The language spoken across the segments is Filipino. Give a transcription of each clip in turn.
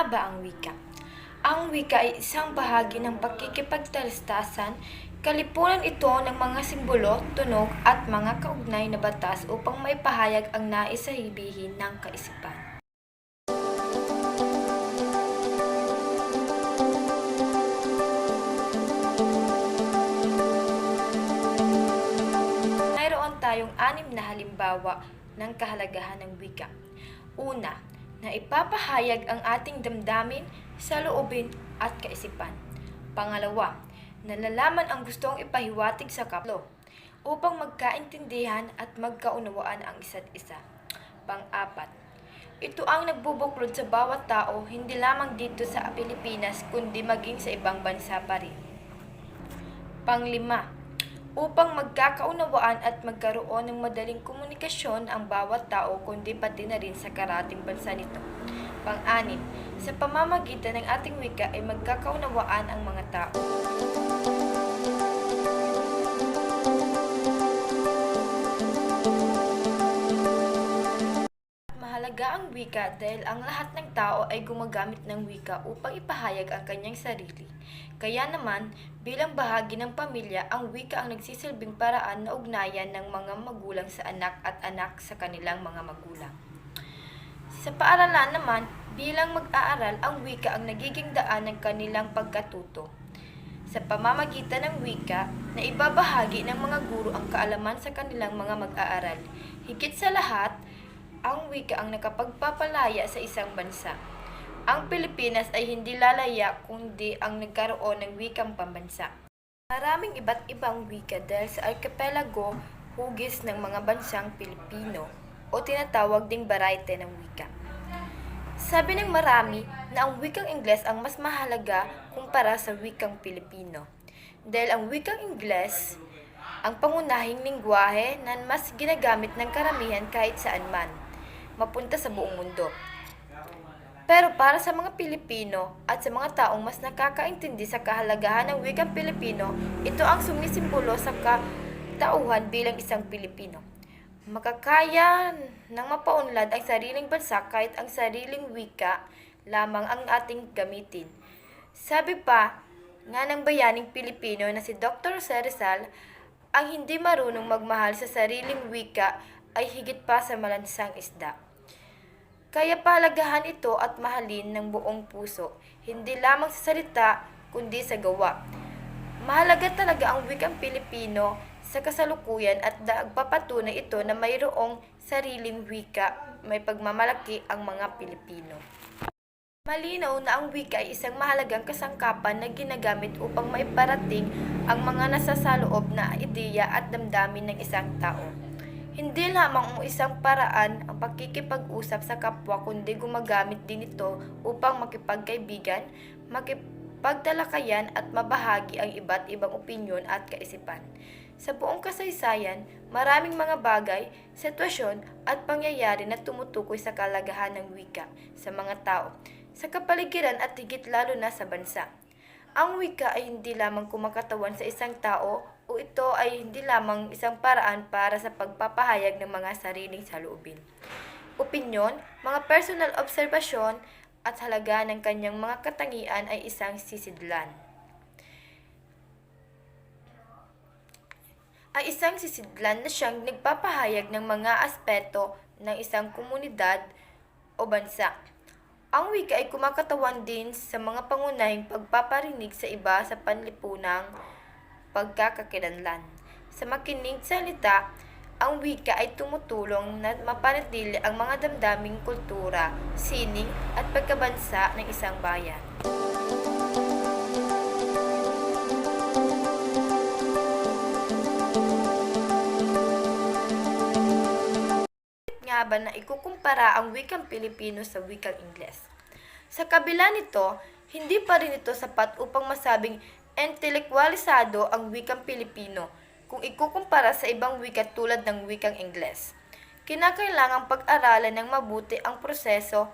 ba ang wika? Ang wika ay isang bahagi ng pakikipagtalastasan. Kalipunan ito ng mga simbolo, tunog at mga kaugnay na batas upang maipahayag ang nais sabihin ng kaisipan. Mayroon tayong 6 na halimbawa ng kahalagahan ng wika. Una, na ipapahayag ang ating damdamin, saloobin at kaisipan. Pangalawa, nalalaman ang gustong ipahiwatig sa kapwa upang magkaintindihan at magkaunawaan ang isa't isa. Pang-apat, ito ang nagbubuklod sa bawat tao hindi lamang dito sa Pilipinas kundi maging sa ibang bansa pa rin. Pang-lima, upang magkakaunawaan at magkaroon ng madaling komunikasyon ang bawat tao kundi pati na rin sa karating bansa nito. Pang-anim, sa pamamagitan ng ating wika ay magkakaunawaan ang mga tao. Mahalaga ang wika dahil ang lahat ng tao ay gumagamit ng wika upang ipahayag ang kanyang sarili. Kaya naman, bilang bahagi ng pamilya, ang wika ang nagsisilbing paraan na ugnayan ng mga magulang sa anak at anak sa kanilang mga magulang. Sa paaralan naman, bilang mag-aaral, ang wika ang nagiging daan ng kanilang pagkatuto. Sa pamamagitan ng wika, na ibabahagi ng mga guro ang kaalaman sa kanilang mga mag-aaral. Higit sa lahat, ang wika ang nakapagpapalaya sa isang bansa. Ang Pilipinas ay hindi lalaya kundi ang nagkaroon ng wikang pambansa. Maraming iba't ibang wika dahil sa archipelago, hugis ng mga bansang Pilipino o tinatawag ding variety ng wika. Sabi ng marami na ang wikang Ingles ang mas mahalaga kumpara sa wikang Pilipino. Dahil ang wikang Ingles ang pangunahing lingwahe na mas ginagamit ng karamihan kahit saan man, mapunta sa buong mundo. Pero para sa mga Pilipino at sa mga taong mas nakakaintindi sa kahalagahan ng wikang Pilipino, ito ang sumisimbolo sa katauhan bilang isang Pilipino. Makakaya ng mapaunlad ang sariling bansa kahit ang sariling wika lamang ang ating gamitin. Sabi pa nga ng bayaning Pilipino na si Dr. Rizal, ang hindi marunong magmahal sa sariling wika ay higit pa sa malansang isda. Kaya pahalagahan ito at mahalin ng buong puso, hindi lamang sa salita kundi sa gawa. Mahalaga talaga ang wikang Pilipino sa kasalukuyan at nagpapatunay ito na mayroong sariling wika, may pagmamalaki ang mga Pilipino. Malinaw na ang wika ay isang mahalagang kasangkapan na ginagamit upang maiparating ang mga nasasaloob na ideya at damdamin ng isang tao. Hindi lamang ang isang paraan ang pakikipag-usap sa kapwa kundi gumagamit din ito upang makipagkaibigan, makipagtalakayan at mabahagi ang iba't ibang opinyon at kaisipan. Sa buong kasaysayan, maraming mga bagay, sitwasyon at pangyayari na tumutukoy sa kalagahan ng wika sa mga tao, sa kapaligiran at higit lalo na sa bansa. Ang wika ay hindi lamang kumakatawan sa isang tao o ito ay hindi lamang isang paraan para sa pagpapahayag ng mga sariling saloobin, opinyon, mga personal obserbasyon at halaga ng kanyang mga katangian ay isang sisidlan. Ay isang sisidlan na siyang nagpapahayag ng mga aspeto ng isang komunidad o bansa. Ang wika ay kumakatawan din sa mga pangunahing pagpaparinig sa iba sa panlipunang pagkakakilanlan. Sa makinig salita, ang wika ay tumutulong na mapanatili ang mga damdaming kultura, sining at pagkabansa ng isang bayan. Nga ba na ikukumpara ang wikang Pilipino sa wikang Ingles? Sa kabila nito, hindi pa rin ito sapat upang masabing intelektualisado ang wikang Pilipino kung ikukumpara sa ibang wika tulad ng wikang Ingles. Kinakailangang pag-aralan ng mabuti ang proseso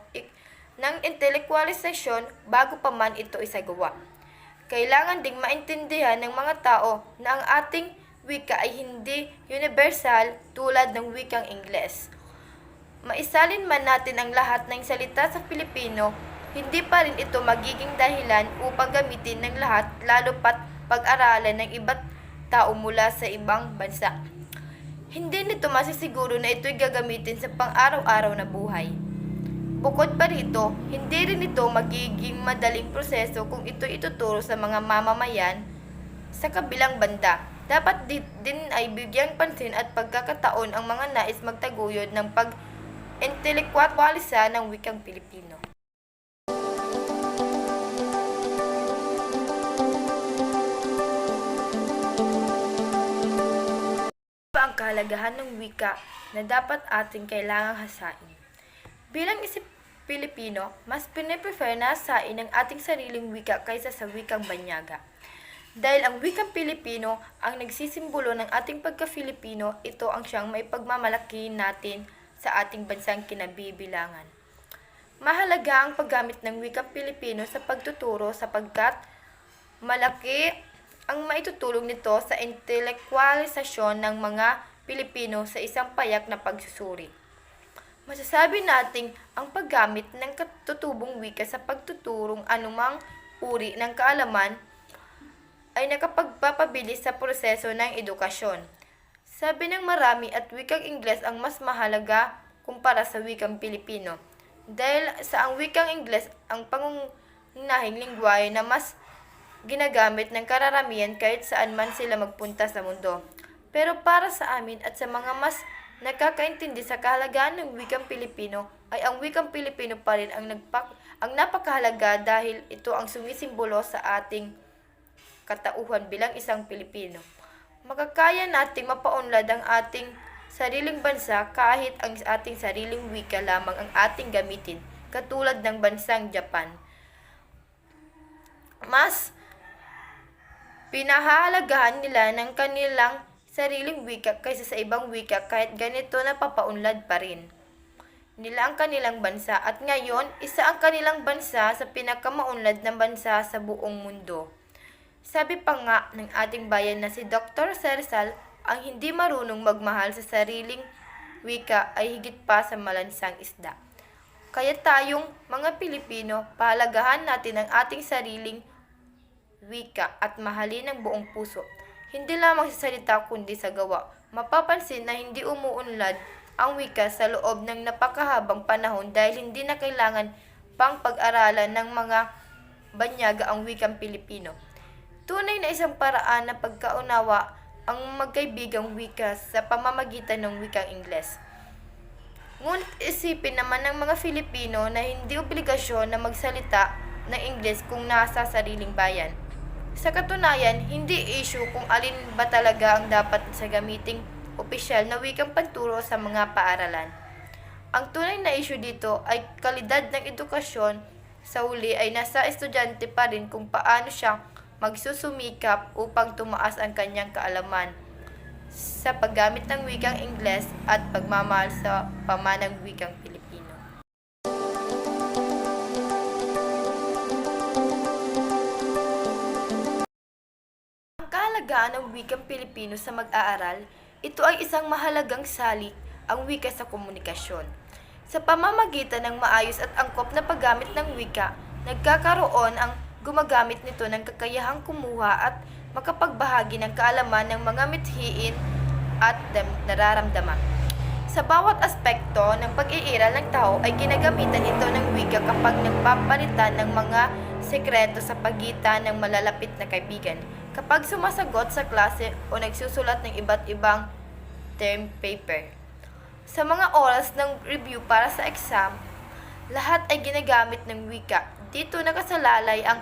ng intelektualisasyon bago pa man ito isagawa. Kailangan ding maintindihan ng mga tao na ang ating wika ay hindi universal tulad ng wikang Ingles. Maisalin man natin ang lahat ng salita sa Pilipino hindi pa rin ito magiging dahilan upang gamitin ng lahat, lalo pat pag-aralan ng iba't tao mula sa ibang bansa. Hindi nito masisiguro na ito'y gagamitin sa pang-araw-araw na buhay. Bukod pa rito, hindi rin ito magiging madaling proseso kung ito'y ituturo sa mga mamamayan sa kabilang banda. Dapat din ay bigyang pansin at pagkakataon ang mga nais magtaguyod ng pag-intelekwalisa ng wikang Pilipino. Ang kahalagahan ng wika na dapat ating kailangang hasain. Bilang isip Pilipino, mas piniprefer na hasain ang ating sariling wika kaysa sa wikang banyaga. Dahil ang wikang Pilipino ang nagsisimbolo ng ating pagka-Filipino, ito ang siyang may pagmamalaki natin sa ating bansang kinabibilangan. Mahalaga ang paggamit ng wikang Pilipino sa pagtuturo sapagkat malaki ang maitutulong nito sa intelekwalisasyon ng mga Pilipino sa isang payak na pagsusuri. Masasabi nating ang paggamit ng katutubong wika sa pagtuturong anumang uri ng kaalaman ay nakapagpapabilis sa proseso ng edukasyon. Sabi ng marami at wikang Ingles ang mas mahalaga kumpara sa wikang Pilipino. Dahil sa ang wikang Ingles ang pangunahing lingwahe na mas ginagamit ng kararamihan kahit saan man sila magpunta sa mundo. Pero para sa amin at sa mga mas nakakaintindi sa kahalagaan ng wikang Pilipino, ay ang wikang Pilipino pa rin ang napakahalaga dahil ito ang sumisimbolo sa ating katauhan bilang isang Pilipino. Makakaya nating mapaunlad ang ating sariling bansa kahit ang ating sariling wika lamang ang ating gamitin, katulad ng bansang Japan. Mas pinahahalagahan nila ng kanilang sariling wika kaysa sa ibang wika kahit ganito napapaunlad pa rin nila ang kanilang bansa at ngayon isa ang kanilang bansa sa pinakamaunlad na bansa sa buong mundo. Sabi pa nga ng ating bayan na si Dr. Sersal, ang hindi marunong magmahal sa sariling wika ay higit pa sa malansang isda. Kaya tayong mga Pilipino, pahalagahan natin ang ating sariling wika at mahalin ng buong puso. Hindi lamang sa salita kundi sa gawa. Mapapansin na hindi umuunlad ang wika sa loob ng napakahabang panahon dahil hindi na kailangan pang pag-aralan ng mga banyaga ang wikang Pilipino. Tunay na isang paraan na pagkaunawa ang magkaibigang wika sa pamamagitan ng wikang Ingles. Ngunit isipin naman ng mga Filipino na hindi obligasyon na magsalita ng Ingles kung nasa sariling bayan. Sa katunayan, hindi issue kung alin ba talaga ang dapat sa gamiting opisyal na wikang panturo sa mga paaralan. Ang tunay na issue dito ay kalidad ng edukasyon. Sa huli ay nasa estudyante pa rin kung paano siya magsusumikap upang tumaas ang kanyang kaalaman sa paggamit ng wikang Ingles at pagmamahal sa pamanang wikang Pilipino. Kahalagaan ng wikang Pilipino sa mag-aaral, ito ay isang mahalagang salik ang wika sa komunikasyon. Sa pamamagitan ng maayos at angkop na paggamit ng wika, nagkakaroon ang gumagamit nito ng kakayahang kumuha at makapagbahagi ng kaalaman ng mga mithiin at nararamdaman. Sa bawat aspekto ng pag-iiral ng tao ay ginagamitan ito ng wika kapag nagpapalitan ng mga sekreto sa pagitan ng malalapit na kaibigan, kapag sumasagot sa klase o nagsusulat ng iba't ibang term paper. Sa mga oras ng review para sa exam, lahat ay ginagamit ng wika. Dito nakasalalay ang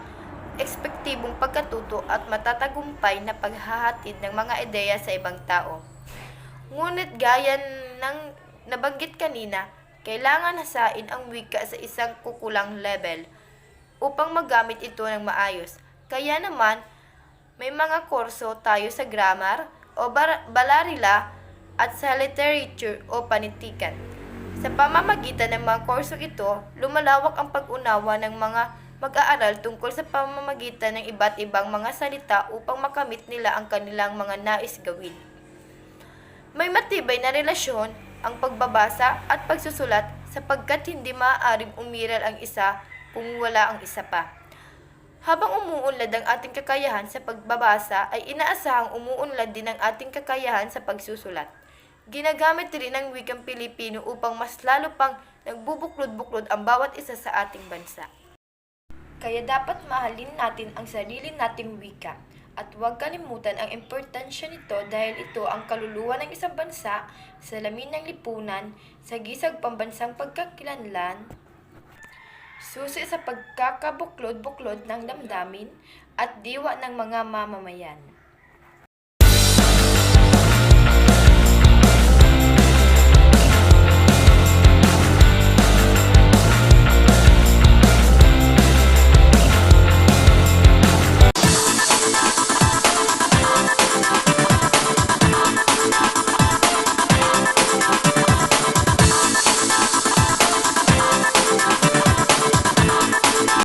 ekspektibong pagkatuto at matatagumpay na paghahatid ng mga ideya sa ibang tao. Ngunit gaya ng nabanggit kanina, kailangan hasain ang wika sa isang kukulang level upang magamit ito ng maayos. Kaya naman, may mga kurso tayo sa grammar o balarila at sa literature o panitikan. Sa pamamagitan ng mga kurso ito, lumalawak ang pag-unawa ng mga mag-aaral tungkol sa pamamagitan ng iba't ibang mga salita upang makamit nila ang kanilang mga nais gawin. May matibay na relasyon ang pagbabasa at pagsusulat sapagkat hindi maaaring umiral ang isa kung wala ang isa pa. Habang umuunlad ang ating kakayahan sa pagbabasa, ay inaasahang umuunlad din ang ating kakayahan sa pagsusulat. Ginagamit rin ang wikang Pilipino upang mas lalo pang nagbubuklod-buklod ang bawat isa sa ating bansa. Kaya dapat mahalin natin ang sarili nating wika at huwag kalimutan ang importansya nito dahil ito ang kaluluwa ng isang bansa, salamin ng lipunan, sagisag pambansang pagkakilanlan, susi sa pagkakabuklod-buklod ng damdamin at diwa ng mga mamamayan.